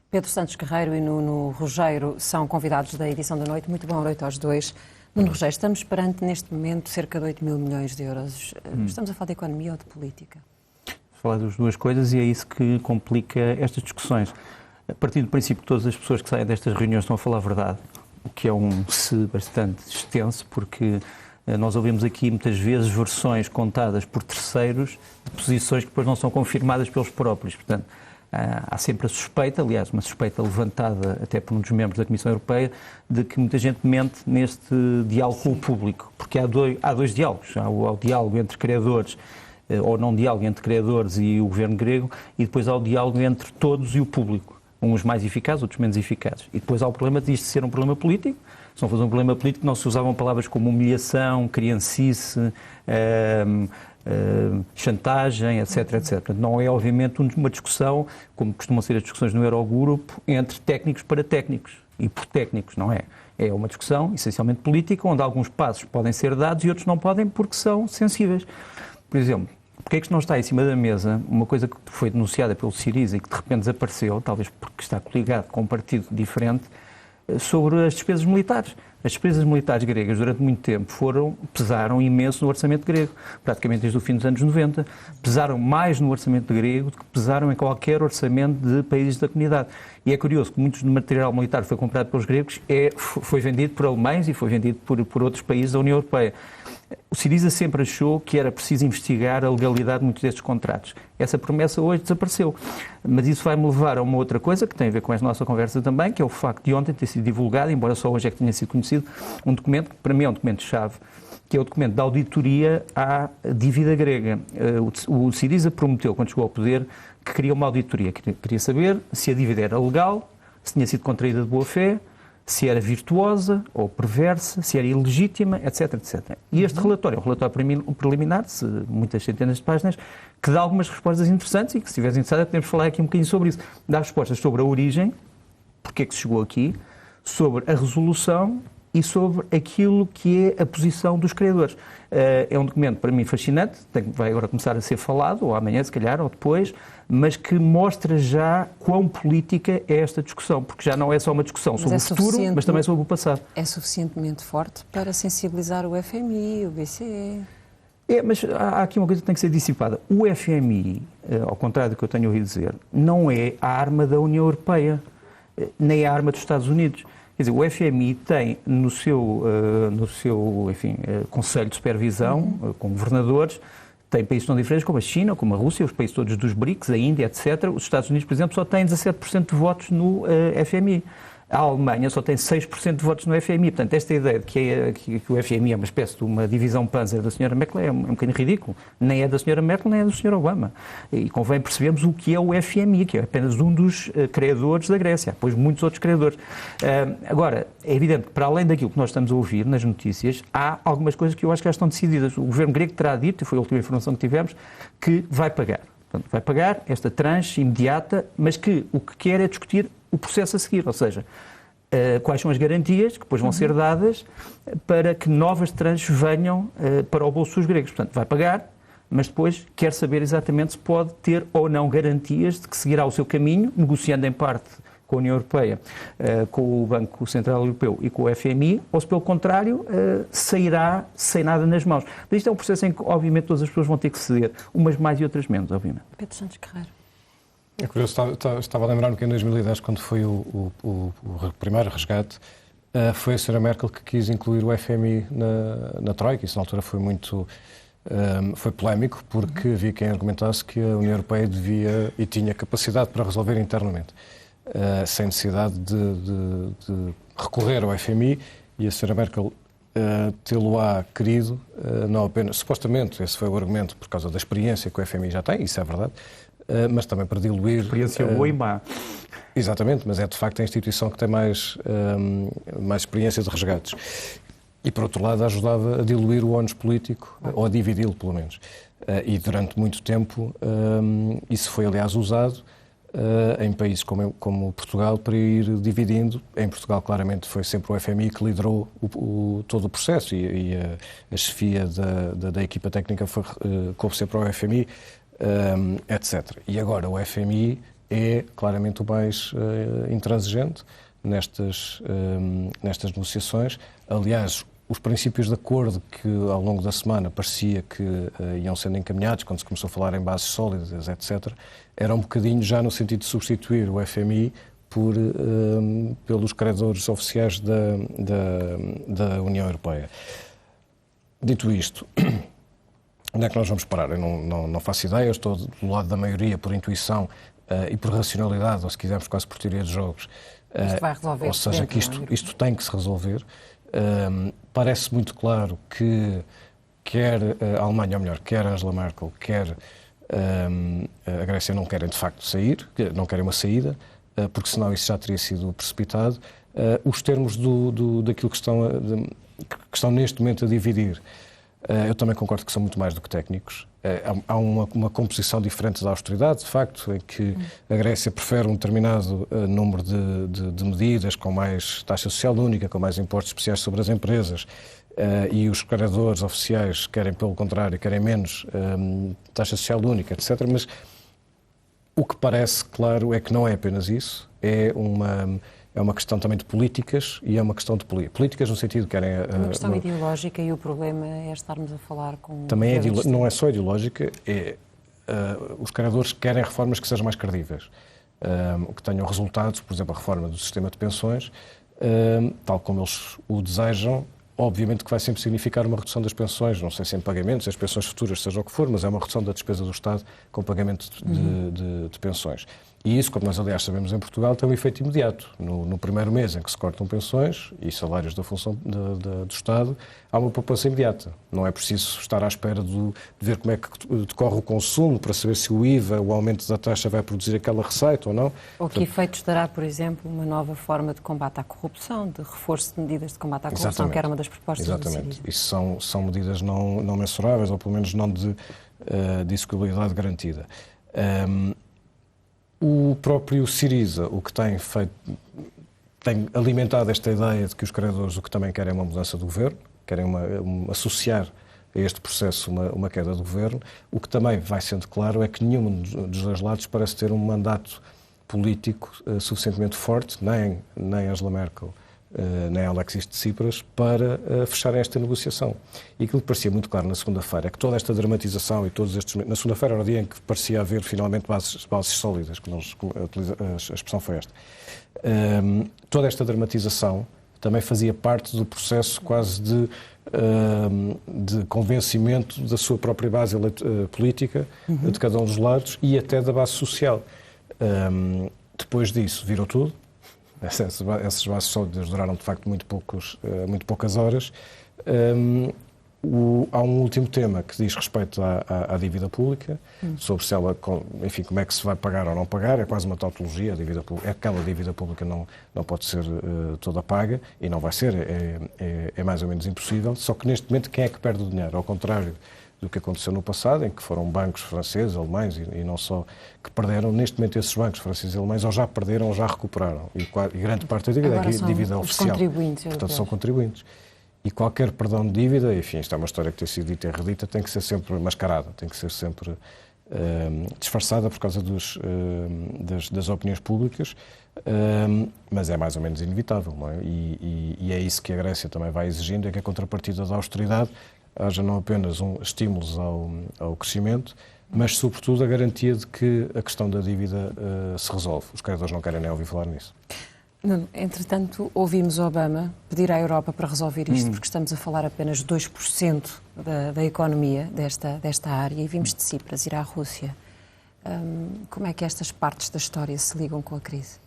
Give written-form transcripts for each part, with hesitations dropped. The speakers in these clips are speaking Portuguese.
Pedro Santos Guerreiro e Nuno Rogério são convidados da edição da noite. Muito boa noite aos dois. Nuno Rogério, estamos perante, neste momento, cerca de 8 mil milhões de euros. Estamos a falar de economia ou de política? Falar das duas coisas e é isso que complica estas discussões. A partir do princípio que todas as pessoas que saem destas reuniões estão a falar a verdade, o que é um se bastante extenso, porque nós ouvimos aqui muitas vezes versões contadas por terceiros de posições que depois não são confirmadas pelos próprios. Portanto, há sempre a suspeita, aliás, uma suspeita levantada até por um dos membros da Comissão Europeia, de que muita gente mente neste diálogo com o público, porque há dois diálogos. Há o diálogo entre criadores, ou não diálogo entre criadores e o governo grego, e depois há o diálogo entre todos e o público, uns mais eficazes, outros menos eficazes. E depois há o problema de isto ser um problema político. Se não fosse um problema político, não se usavam palavras como humilhação, criancice, chantagem, etc, etc. Portanto, não é, obviamente, uma discussão, como costumam ser as discussões no Eurogrupo, entre técnicos para técnicos e por técnicos, não é? É uma discussão essencialmente política, onde alguns passos podem ser dados e outros não podem porque são sensíveis. Por exemplo, porque é que não está em cima da mesa uma coisa que foi denunciada pelo Syriza e que de repente desapareceu, talvez porque está coligado com um partido diferente, sobre as despesas militares. As despesas militares gregas durante muito tempo pesaram imenso no orçamento grego, praticamente desde o fim dos anos 90. Pesaram mais no orçamento grego do que pesaram em qualquer orçamento de países da comunidade. E é curioso que muito do material militar que foi comprado pelos gregos foi vendido por alemães e foi vendido por outros países da União Europeia. O Syriza sempre achou que era preciso investigar a legalidade de muitos destes contratos. Essa promessa hoje desapareceu. Mas isso vai-me levar a uma outra coisa, que tem a ver com esta nossa conversa também, que é o facto de ontem ter sido divulgado, embora só hoje é que tenha sido conhecido, um documento, que para mim é um documento-chave, que é o documento da auditoria à dívida grega. O Syriza prometeu, quando chegou ao poder, que queria uma auditoria. Queria saber se a dívida era legal, se tinha sido contraída de boa-fé, se era virtuosa ou perversa, se era ilegítima, etc, etc. E este relatório é um relatório preliminar, de muitas centenas de páginas, que dá algumas respostas interessantes e que, se estiveres interessado, podemos falar aqui um bocadinho sobre isso. Dá respostas sobre a origem, porque é que se chegou aqui, sobre a resolução e sobre aquilo que é a posição dos credores. É um documento, para mim, fascinante, vai agora começar a ser falado, ou amanhã, se calhar, ou depois, mas que mostra já quão política é esta discussão, porque já não é só uma discussão sobre o futuro, mas também sobre o passado. É suficientemente forte para sensibilizar o FMI, o BCE? Mas há aqui uma coisa que tem que ser dissipada. O FMI, ao contrário do que eu tenho ouvido dizer, não é a arma da União Europeia, nem a arma dos Estados Unidos. Quer dizer, o FMI tem no seu Conselho de Supervisão, com governadores, tem países tão diferentes como a China, como a Rússia, os países todos dos BRICS, a Índia, etc. Os Estados Unidos, por exemplo, só têm 17% de votos no FMI. A Alemanha só tem 6% de votos no FMI. Portanto, esta ideia de que o FMI é uma espécie de uma divisão panzer da Sra. Merkel é um bocadinho ridículo. Nem é da Sra. Merkel, nem é do Sr. Obama. E convém percebermos o que é o FMI, que é apenas um dos criadores da Grécia. Há depois muitos outros criadores. Agora, é evidente que, para além daquilo que nós estamos a ouvir nas notícias, há algumas coisas que eu acho que já estão decididas. O governo grego terá dito, e foi a última informação que tivemos, que vai pagar. Portanto, vai pagar esta tranche imediata, mas que o que quer é discutir o processo a seguir, ou seja, quais são as garantias que depois vão ser dadas para que novas tranches venham para o bolso dos gregos. Portanto, vai pagar, mas depois quer saber exatamente se pode ter ou não garantias de que seguirá o seu caminho, negociando em parte com a União Europeia, com o Banco Central Europeu e com o FMI, ou se pelo contrário sairá sem nada nas mãos. Mas isto é um processo em que, obviamente, todas as pessoas vão ter que ceder, umas mais e outras menos, obviamente. Pedro Santos Guerreiro. É curioso, estava a lembrar-me que em 2010, quando foi o primeiro resgate, foi a Sra. Merkel que quis incluir o FMI na Troika. Isso na altura foi muito foi polémico, porque havia quem argumentasse que a União Europeia devia e tinha capacidade para resolver internamente, sem necessidade de recorrer ao FMI, e a Sra. Merkel tê-lo-á querido, não apenas, supostamente, esse foi o argumento por causa da experiência que o FMI já tem, isso é verdade, mas também para diluir... Experiência boa e má. Exatamente, mas é de facto a instituição que tem mais experiência de resgates. E, por outro lado, ajudava a diluir o ónus político, ou a dividi-lo, pelo menos. E, durante muito tempo, isso foi, aliás, usado em países como Portugal para ir dividindo. Em Portugal, claramente, foi sempre o FMI que liderou todo o processo e a chefia da equipa técnica coube sempre ao FMI, etc. E agora o FMI é claramente o mais intransigente nestas negociações. Aliás, os princípios de acordo que ao longo da semana parecia que iam sendo encaminhados, quando se começou a falar em bases sólidas, etc., era um bocadinho já no sentido de substituir o FMI pelos credores oficiais da União Europeia. Dito isto, onde é que nós vamos parar? Eu não faço ideia, eu estou do lado da maioria por intuição e por racionalidade, ou se quisermos quase por teoria de jogos. Isto vai resolver. Ou seja, que isto tem que se resolver. Parece muito claro que quer a Alemanha, ou melhor, quer a Angela Merkel, quer a Grécia não querem de facto sair, não querem uma saída, porque senão isso já teria sido precipitado. Os termos daquilo que estão neste momento a dividir, eu também concordo que são muito mais do que técnicos. Há uma composição diferente da austeridade, de facto, em que a Grécia prefere um determinado número de medidas com mais taxa social única, com mais impostos especiais sobre as empresas, e os credores oficiais querem, pelo contrário, querem menos taxa social única, etc. Mas o que parece claro é que não é apenas isso, é uma questão também de políticas e é uma questão de políticas no sentido que querem... É uma questão ideológica e o problema é estarmos a falar com... Também não é só ideológica, os credores querem reformas que sejam mais credíveis, que tenham resultados, por exemplo, a reforma do sistema de pensões, tal como eles o desejam. Obviamente que vai sempre significar uma redução das pensões, não sei se em pagamentos, as pensões futuras, seja o que for, mas é uma redução da despesa do Estado com pagamento de pensões. E isso, como nós aliás sabemos em Portugal, tem um efeito imediato. No primeiro mês em que se cortam pensões e salários da função do Estado, há uma poupança imediata. Não é preciso estar à espera de ver como é que decorre o consumo para saber se o IVA, o aumento da taxa vai produzir aquela receita ou não. Ou que efeitos dará, por exemplo, uma nova forma de combate à corrupção, de reforço de medidas de combate à corrupção, Exatamente. que era uma das propostas do Exatamente. Isso são medidas não mensuráveis, ou pelo menos não de execuibilidade garantida. O próprio Syriza, o que tem feito, tem alimentado esta ideia de que os credores o que também querem é uma mudança do governo, querem associar a este processo uma queda do governo. O que também vai sendo claro é que nenhum dos dois lados parece ter um mandato político suficientemente forte, nem Angela Merkel, nem Alexis Tsipras, para fecharem esta negociação. E aquilo que parecia muito claro na segunda-feira é que toda esta dramatização e todos estes... Na segunda-feira era o dia em que parecia haver finalmente bases sólidas, a expressão foi esta. Toda esta dramatização também fazia parte do processo quase de convencimento da sua própria base política, de cada um dos lados, e até da base social. Depois disso, virou tudo. Essas bases sólidas duraram, de facto, muito poucas horas. Há um último tema que diz respeito à dívida pública, sobre se ela, enfim, como é que se vai pagar ou não pagar. É quase uma tautologia. Aquela dívida pública não pode ser toda paga, e não vai ser, é mais ou menos impossível. Só que neste momento, quem é que perde o dinheiro? Ao contrário do que aconteceu no passado, em que foram bancos franceses, alemães e não só que perderam. Neste momento esses bancos franceses e alemães ou já perderam ou já recuperaram. E grande parte da dívida é dívida oficial. Portanto, são contribuintes. E qualquer perdão de dívida, enfim, isto é uma história que tem sido dita e redita, tem que ser sempre mascarada, tem que ser sempre disfarçada por causa das opiniões públicas, mas é mais ou menos inevitável, não é? E é isso que a Grécia também vai exigindo, é que a contrapartida da austeridade haja não apenas estímulos ao crescimento, mas, sobretudo, a garantia de que a questão da dívida se resolve. Os credores não querem nem ouvir falar nisso. Nuno, entretanto, ouvimos Obama pedir à Europa para resolver isto, porque estamos a falar apenas de 2% da economia desta área, e vimos Tsipras ir à Rússia. Como é que estas partes da história se ligam com a crise?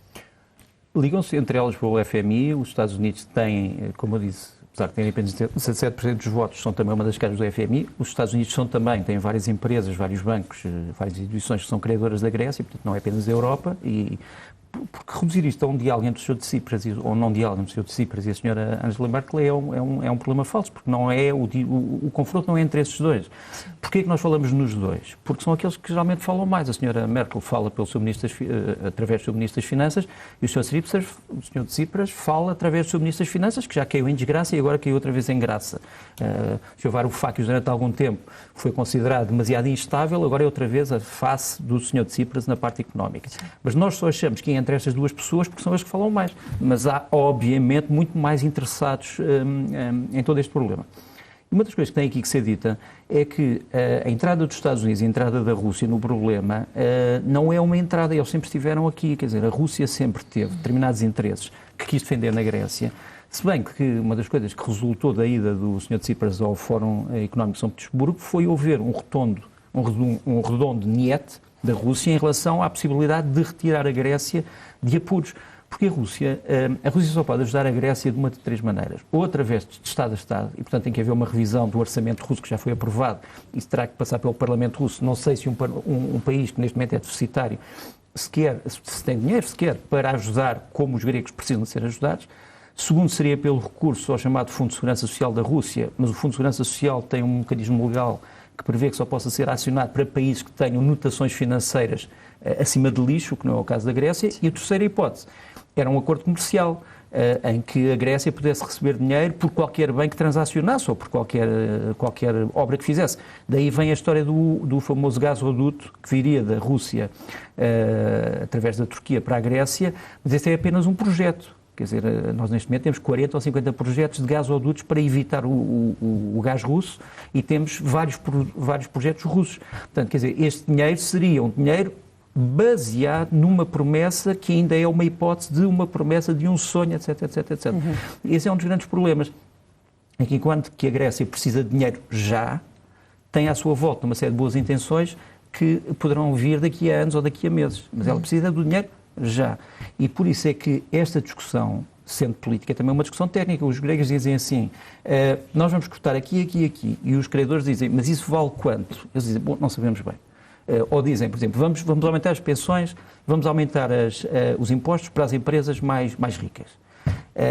Ligam-se, entre elas, pelo FMI. Os Estados Unidos têm, como eu disse, apesar de terem apenas 17% dos votos, são também uma das caras do FMI. Os Estados Unidos têm várias empresas, vários bancos, várias instituições que são credoras da Grécia, portanto não é apenas a Europa, e porque reduzir isto a um diálogo entre o Sr. Tsipras, ou não diálogo entre o Sr. Tsipras e a Sra. Angela Merkel é um problema falso, porque não é o confronto não é entre esses dois. Porquê é que nós falamos nos dois? Porque são aqueles que geralmente falam mais. A senhora Merkel fala pelo seu ministro através do seu Ministro das Finanças e o senhor Tsipras fala através do seu Ministro das Finanças, que já caiu em desgraça e agora caiu outra vez em graça. O Sr. Varoufakis, durante algum tempo, foi considerado demasiado instável, agora é outra vez a face do senhor Tsipras na parte económica. Mas nós só achamos que é entre estas duas pessoas porque são as que falam mais. Mas há, obviamente, muito mais interessados em todo este problema. Uma das coisas que tem aqui que ser dita é que a entrada dos Estados Unidos e a entrada da Rússia no problema não é uma entrada, eles sempre estiveram aqui, quer dizer, a Rússia sempre teve determinados interesses que quis defender na Grécia, se bem que uma das coisas que resultou da ida do Sr. Tsipras ao Fórum Económico de São Petersburgo foi haver um redondo niet da Rússia em relação à possibilidade de retirar a Grécia de apuros. Porque a Rússia só pode ajudar a Grécia de uma de três maneiras. Ou através de Estado a Estado, e portanto tem que haver uma revisão do orçamento russo que já foi aprovado, isso terá que passar pelo Parlamento russo. Não sei se um país que neste momento é deficitário se tem dinheiro sequer para ajudar como os gregos precisam de ser ajudados. Segundo, seria pelo recurso ao chamado Fundo de Segurança Social da Rússia, mas o Fundo de Segurança Social tem um mecanismo legal que prevê que só possa ser acionado para países que tenham notações financeiras acima de lixo, o que não é o caso da Grécia. E a terceira hipótese era um acordo comercial em que a Grécia pudesse receber dinheiro por qualquer bem que transacionasse ou por qualquer obra que fizesse. Daí vem a história do famoso gasoduto que viria da Rússia através da Turquia para a Grécia, mas esse é apenas um projeto. Quer dizer, nós neste momento temos 40 ou 50 projetos de gasodutos para evitar o gás russo e temos vários projetos russos. Portanto, quer dizer, este dinheiro seria um dinheiro baseado numa promessa que ainda é uma hipótese de uma promessa de um sonho, etc, etc, etc. Esse é um dos grandes problemas. É que enquanto que a Grécia precisa de dinheiro já, tem à sua volta uma série de boas intenções que poderão vir daqui a anos ou daqui a meses. Mas ela precisa do dinheiro já. E por isso é que esta discussão, sendo política, é também uma discussão técnica. Os gregos dizem assim, nós vamos cortar aqui, aqui, aqui. E os credores dizem, mas isso vale quanto? Eles dizem, bom, não sabemos bem. Ou dizem, por exemplo, vamos aumentar as pensões, vamos aumentar os impostos para as empresas mais ricas.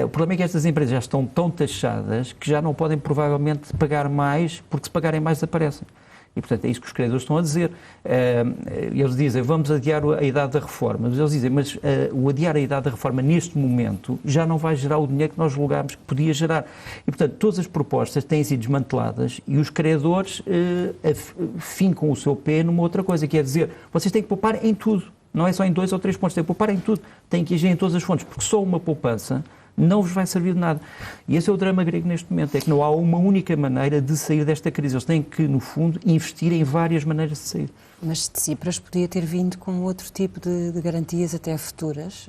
O problema é que estas empresas já estão tão taxadas que já não podem provavelmente pagar mais, porque se pagarem mais desaparecem. E, portanto, é isso que os credores estão a dizer. Eles dizem, vamos adiar a idade da reforma. Mas eles dizem, mas o adiar a idade da reforma neste momento já não vai gerar o dinheiro que nós julgámos que podia gerar. E, portanto, todas as propostas têm sido desmanteladas e os credores fincam o seu pé numa outra coisa, que é dizer, vocês têm que poupar em tudo. Não é só em 2 ou 3 pontos, têm que poupar em tudo. Têm que agir em todas as fontes, porque só uma poupança não vos vai servir de nada. E esse é o drama grego neste momento, é que não há uma única maneira de sair desta crise. Eles têm que, no fundo, investir em várias maneiras de sair. Mas Tsipras podia ter vindo com outro tipo de garantias, até futuras,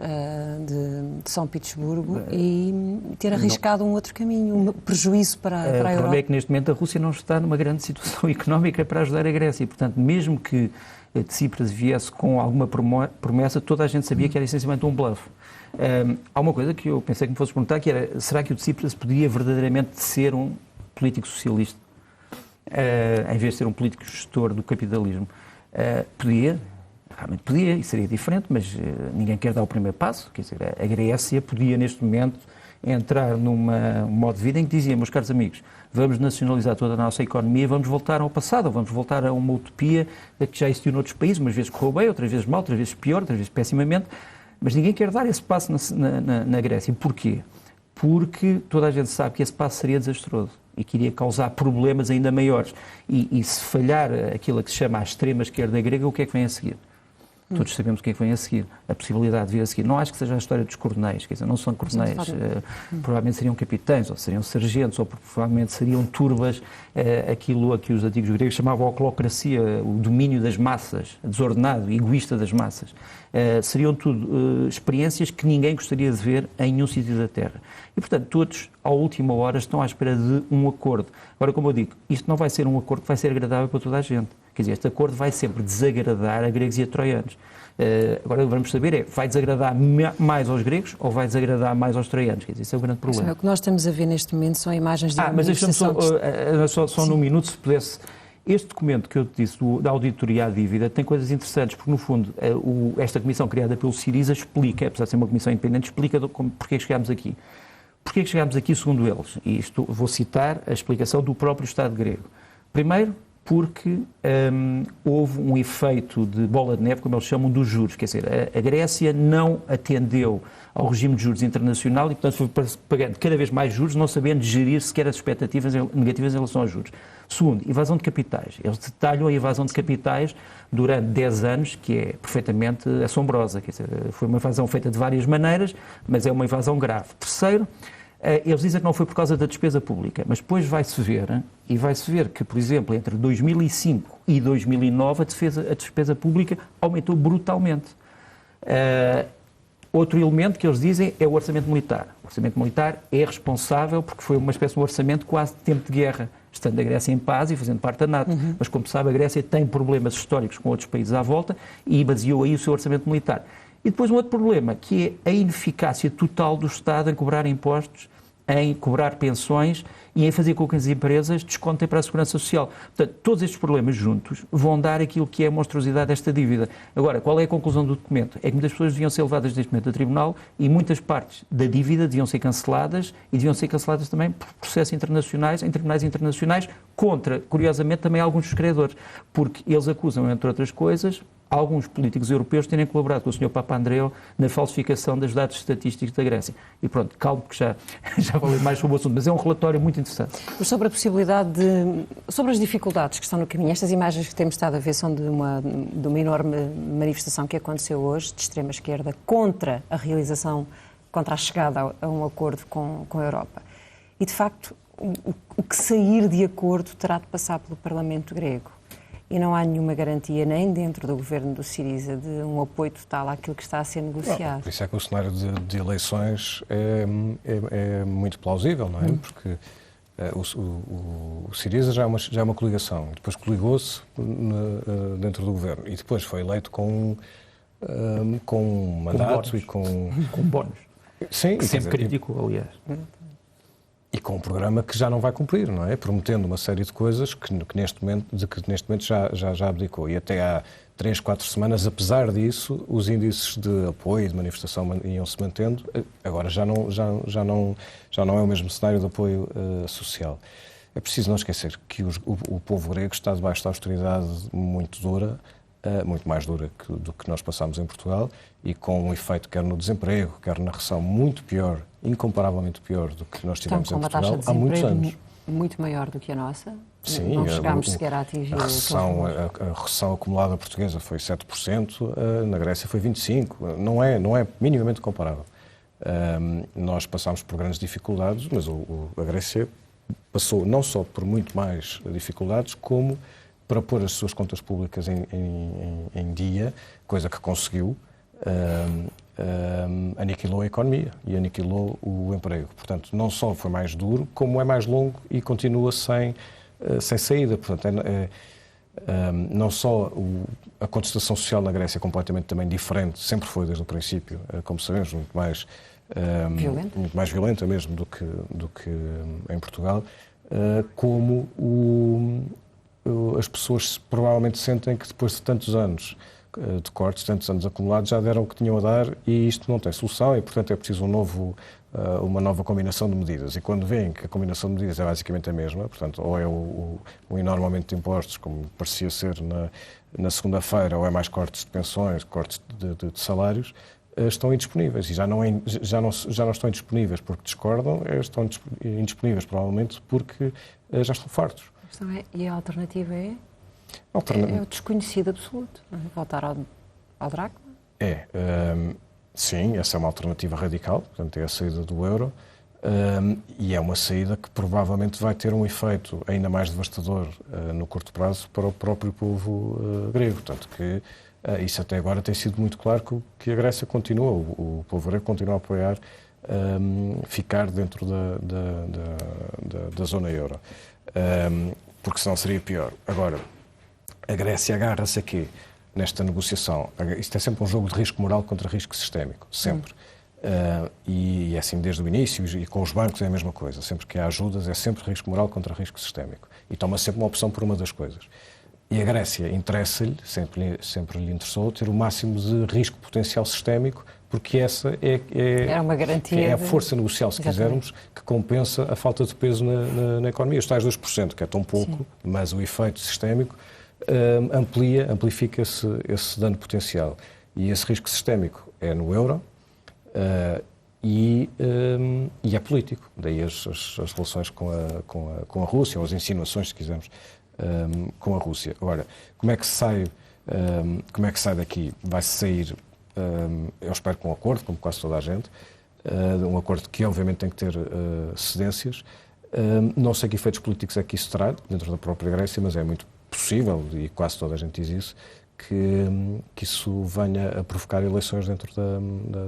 de São Petersburgo, e ter arriscado um outro caminho, um prejuízo para a Europa. O problema é que, neste momento, a Rússia não está numa grande situação económica para ajudar a Grécia. E, portanto, mesmo que Tsipras viesse com alguma promessa, toda a gente sabia que era essencialmente um bluff. Há uma coisa que eu pensei que me fosse perguntar, que era, será que o Tsipras podia verdadeiramente ser um político socialista, em vez de ser um político gestor do capitalismo? Podia, realmente podia, e seria diferente, mas ninguém quer dar o primeiro passo. Quer dizer, a Grécia podia, neste momento, entrar num modo de vida em que dizia, meus caros amigos, vamos nacionalizar toda a nossa economia, vamos voltar ao passado, vamos voltar a uma utopia que já existiu noutros países, umas vezes correu bem, outras vezes mal, outras vezes pior, outras vezes pessimamente. Mas ninguém quer dar esse passo na Grécia. Porquê? Porque toda a gente sabe que esse passo seria desastroso e que iria causar problemas ainda maiores. E se falhar aquilo que se chama a extrema esquerda grega, o que é que vem a seguir? Todos sabemos o que é que vem a seguir, a possibilidade de vir a seguir. Não acho que seja a história dos coronéis, quer dizer, não são coronéis, provavelmente seriam capitães, ou seriam sargentos, ou provavelmente seriam turbas, aquilo a que os antigos gregos chamavam a oclocracia, o domínio das massas, desordenado, egoísta das massas. Seriam tudo experiências que ninguém gostaria de ver em nenhum sítio da Terra. E, portanto, todos, à última hora, estão à espera de um acordo. Agora, como eu digo, isto não vai ser um acordo que vai ser agradável para toda a gente. Quer dizer, este acordo vai sempre desagradar a gregos e a troianos. Agora vamos saber vai desagradar mais aos gregos ou vai desagradar mais aos troianos? Quer dizer, esse é o grande problema. O que nós estamos a ver neste momento são imagens de uma mas deixa-me só num minuto, se pudesse. Este documento que eu te disse, da auditoria à dívida, tem coisas interessantes, porque no fundo esta comissão criada pelo Syriza explica, apesar de ser uma comissão independente, explica porque é que chegámos aqui. Porquê é que chegámos aqui, segundo eles? E isto vou citar a explicação do próprio Estado grego. Primeiro, porque houve um efeito de bola de neve, como eles chamam, dos juros. Quer dizer, a Grécia não atendeu ao regime de juros internacional e, portanto, foi pagando cada vez mais juros, não sabendo gerir sequer as expectativas negativas em relação aos juros. Segundo, evasão de capitais. Eles detalham a evasão de capitais durante 10 anos, que é perfeitamente assombrosa. Quer dizer, foi uma evasão feita de várias maneiras, mas é uma evasão grave. Terceiro, eles dizem que não foi por causa da despesa pública, mas depois vai-se ver que, por exemplo, entre 2005 e 2009 a despesa pública aumentou brutalmente. Outro elemento que eles dizem é o orçamento militar. O orçamento militar é responsável porque foi uma espécie de orçamento quase de tempo de guerra, estando a Grécia em paz e fazendo parte da NATO. Mas, como se sabe, a Grécia tem problemas históricos com outros países à volta e baseou aí o seu orçamento militar. E depois um outro problema, que é a ineficácia total do Estado em cobrar impostos, em cobrar pensões e em fazer com que as empresas descontem para a segurança social. Portanto, todos estes problemas juntos vão dar aquilo que é a monstruosidade desta dívida. Agora, qual é a conclusão do documento? É que muitas pessoas deviam ser levadas neste momento a tribunal e muitas partes da dívida deviam ser canceladas e deviam ser canceladas também por processos internacionais, em tribunais internacionais, contra, curiosamente, também alguns dos credores, porque eles acusam, entre outras coisas, alguns políticos europeus terem colaborado com o Sr. Papandreou na falsificação dos dados estatísticos da Grécia. E pronto, calmo, que já falei mais sobre o assunto, mas é um relatório muito interessante. Mas sobre a possibilidade sobre as dificuldades que estão no caminho, estas imagens que temos estado a ver são de uma enorme manifestação que aconteceu hoje, de extrema esquerda, contra a chegada a um acordo com a Europa. E, de facto, o que sair de acordo terá de passar pelo Parlamento grego. E não há nenhuma garantia, nem dentro do governo do Syriza, de um apoio total àquilo que está a ser negociado. Por isso é que o cenário de eleições é muito plausível, não é? Porque o Syriza já é uma coligação, depois coligou-se dentro do governo e depois foi eleito com um mandato e com bónus. Sim, que sempre criticou, aliás. E com um programa que já não vai cumprir, não é? Prometendo uma série de coisas que neste momento já abdicou. E até há 3, 4 semanas, apesar disso, os índices de apoio e de manifestação iam-se mantendo. Agora já não é o mesmo cenário de apoio social. É preciso não esquecer que o povo grego está debaixo de austeridade muito dura, muito mais dura do que nós passamos em Portugal, e com um efeito quer no desemprego, quer na recessão muito pior, incomparavelmente pior do que nós tivemos em Portugal há muitos anos. Muito maior do que a nossa. Sim, não chegámos sequer a atingir a recessão acumulada portuguesa foi 7%, na Grécia foi 25%, não é minimamente comparável. Nós passámos por grandes dificuldades, mas a Grécia passou não só por muito mais dificuldades, como para pôr as suas contas públicas em dia, coisa que conseguiu, aniquilou a economia e aniquilou o emprego. Portanto, não só foi mais duro, como é mais longo e continua sem saída. Portanto, não só a contestação social na Grécia é completamente também diferente, sempre foi desde o princípio, como sabemos, muito mais violenta mesmo do que em Portugal, como as pessoas provavelmente sentem que depois de tantos anos de cortes, tantos anos acumulados, já deram o que tinham a dar e isto não tem solução e, portanto, é preciso uma nova combinação de medidas. E quando veem que a combinação de medidas é basicamente a mesma, portanto, ou é o enorme aumento de impostos, como parecia ser na segunda-feira, ou é mais cortes de pensões, cortes de salários, estão indisponíveis. E já não estão indisponíveis porque discordam, estão indisponíveis provavelmente porque já estão fartos. E a alternativa é o desconhecido absoluto. Voltar ao Drácula? Sim, essa é uma alternativa radical, portanto é a saída do euro, e é uma saída que provavelmente vai ter um efeito ainda mais devastador no curto prazo para o próprio povo grego. Portanto, que isso até agora tem sido muito claro que a Grécia continua, o povo grego continua a apoiar ficar dentro da zona euro. Porque senão seria pior. Agora, a Grécia agarra-se aqui nesta negociação. Isto é sempre um jogo de risco moral contra risco sistémico, sempre. E é assim desde o início, e com os bancos é a mesma coisa. Sempre que há ajudas é sempre risco moral contra risco sistémico. E toma sempre uma opção por uma das coisas. E a Grécia interessa-lhe, sempre lhe interessou, ter o máximo de risco potencial sistémico porque essa Era uma garantia é a força negocial, se quisermos, que compensa a falta de peso na economia. Os tais 2%, que é tão pouco, mas o efeito sistémico amplifica esse dano potencial. E esse risco sistémico é no euro e é político. Daí as relações com a Rússia, ou as insinuações, se quisermos, com a Rússia. Agora, como é que se sai daqui? Vai-se sair, eu espero, com um acordo, como quase toda a gente, um acordo que obviamente tem que ter cedências. Não sei que efeitos políticos é que isso terá dentro da própria Grécia, mas é muito possível, e quase toda a gente diz isso, que isso venha a provocar eleições dentro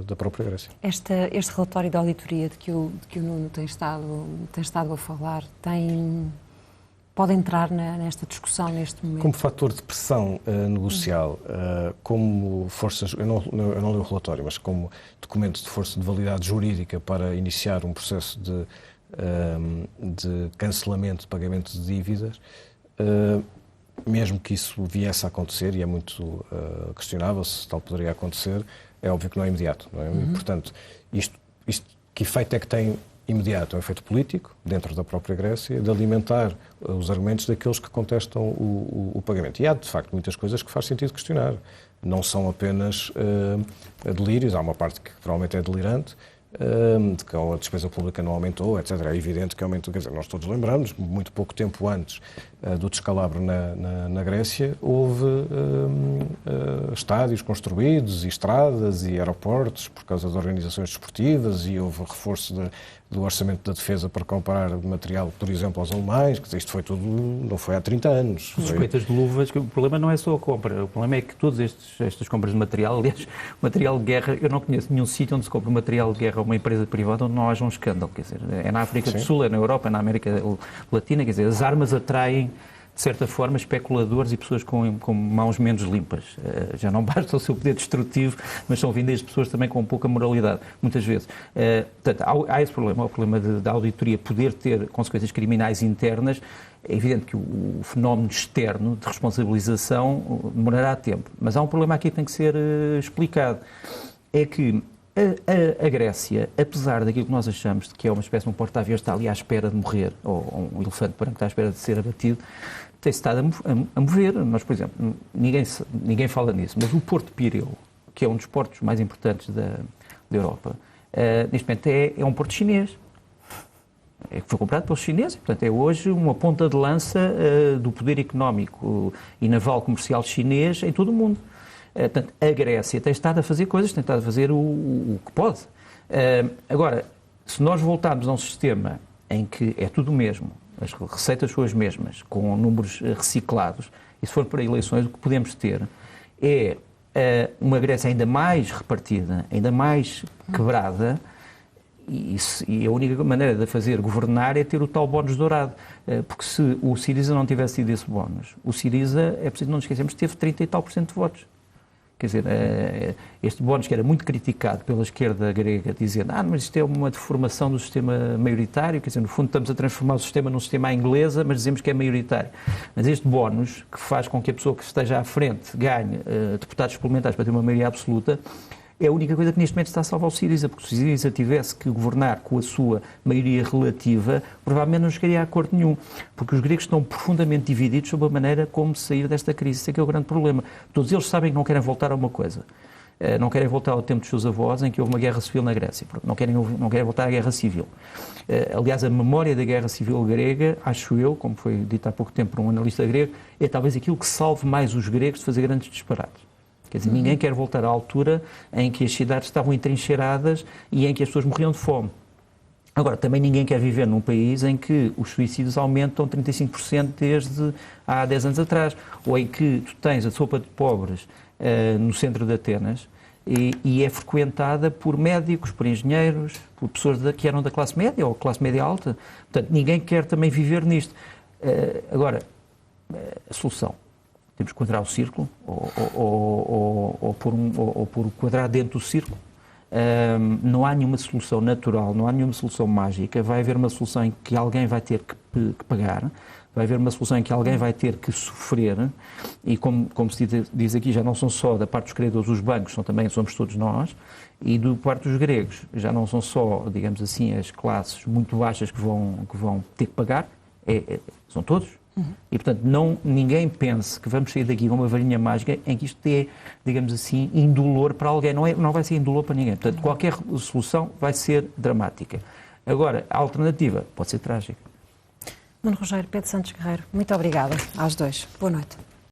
da própria Grécia. Este relatório de auditoria de que o Nuno tem estado a falar pode entrar nesta discussão neste momento? Como fator de pressão negocial, como forças, eu não li o relatório, mas como documento de força de validade jurídica para iniciar um processo de cancelamento de pagamento de dívidas, mesmo que isso viesse a acontecer, e é muito questionável se tal poderia acontecer, é óbvio que não é imediato. Não é? E, portanto, isto, que efeito é que tem imediato? É um efeito político, dentro da própria Grécia, de alimentar os argumentos daqueles que contestam o pagamento. E há, de facto, muitas coisas que faz sentido questionar. Não são apenas delírios, há uma parte que provavelmente é delirante, de que a despesa pública não aumentou, etc. É evidente que aumentou, quer dizer, nós todos lembramos, muito pouco tempo antes do descalabro na Grécia, houve estádios construídos, e estradas e aeroportos por causa de organizações desportivas, e houve reforço do orçamento da defesa para comprar material, por exemplo, aos alemães. Quer dizer, isto foi tudo, não foi há 30 anos. Suspeitas de luvas, que o problema não é só a compra, o problema é que todas estas compras de material, aliás, material de guerra, eu não conheço nenhum sítio onde se compra material de guerra a uma empresa privada onde não haja um escândalo, quer dizer, é na África do Sul, é na Europa, é na América Latina, quer dizer, as armas atraem, de certa forma, especuladores e pessoas com mãos menos limpas. Já não basta o seu poder destrutivo, mas são vindas de pessoas também com pouca moralidade, muitas vezes. Portanto, há esse problema, o problema da auditoria poder ter consequências criminais internas. É evidente que o fenómeno externo de responsabilização demorará tempo, mas há um problema aqui que tem que ser explicado. É que a Grécia, apesar daquilo que nós achamos de que é uma espécie de um porta-aviões que está ali à espera de morrer, ou um elefante branco que está à espera de ser abatido, tem-se estado a mover. Nós, por exemplo, ninguém fala nisso, mas o Porto de Pireu, que é um dos portos mais importantes da Europa, neste momento é um porto chinês. Que foi comprado pelos chineses, portanto é hoje uma ponta de lança do poder económico e naval comercial chinês em todo o mundo. Portanto, a Grécia tem estado a fazer coisas, tem estado a fazer o que pode. Agora, se nós voltarmos a um sistema em que é tudo o mesmo, as receitas são as mesmas, com números reciclados, e se for para eleições, o que podemos ter é uma Grécia ainda mais repartida, ainda mais quebrada, e a única maneira de a fazer governar é ter o tal bónus dourado. Porque se o Syriza não tivesse tido esse bónus, o Syriza, é preciso não nos esquecermos, teve 30 e tal % de votos. Quer dizer, este bónus que era muito criticado pela esquerda grega, dizendo mas isto é uma deformação do sistema maioritário, quer dizer, no fundo estamos a transformar o sistema num sistema à inglesa, mas dizemos que é maioritário. Mas este bónus, que faz com que a pessoa que esteja à frente ganhe deputados suplementares para ter uma maioria absoluta, é a única coisa que neste momento está a salvar o Syriza, porque se o Syriza tivesse que governar com a sua maioria relativa, provavelmente não chegaria a acordo nenhum, porque os gregos estão profundamente divididos sobre a maneira como sair desta crise. Esse é que é o grande problema. Todos eles sabem que não querem voltar a uma coisa. Não querem voltar ao tempo dos seus avós, em que houve uma guerra civil na Grécia. Não querem voltar à guerra civil. Aliás, a memória da guerra civil grega, acho eu, como foi dito há pouco tempo por um analista grego, é talvez aquilo que salve mais os gregos de fazer grandes disparates. Quer dizer, ninguém quer voltar à altura em que as cidades estavam entrincheiradas e em que as pessoas morriam de fome. Agora, também ninguém quer viver num país em que os suicídios aumentam 35% desde há 10 anos atrás, ou em que tu tens a sopa de pobres no centro de Atenas e é frequentada por médicos, por engenheiros, por pessoas que eram da classe média ou classe média alta. Portanto, ninguém quer também viver nisto. Agora, a solução. Temos que quadrar o círculo ou pôr o quadrado dentro do círculo. Não há nenhuma solução natural, não há nenhuma solução mágica. Vai haver uma solução em que alguém vai ter que pagar, vai haver uma solução em que alguém vai ter que sofrer, e como se diz aqui, já não são só da parte dos credores os bancos, somos todos nós, e do parte dos gregos, já não são só, digamos assim, as classes muito baixas que vão ter que pagar, são todos. E, portanto, ninguém pense que vamos sair daqui com uma varinha mágica em que isto é, digamos assim, indolor para alguém. Não vai ser indolor para ninguém. Portanto, qualquer solução vai ser dramática. Agora, a alternativa pode ser trágica. Nuno Rogério, Pedro Santos Guerreiro, muito obrigada aos dois. Boa noite.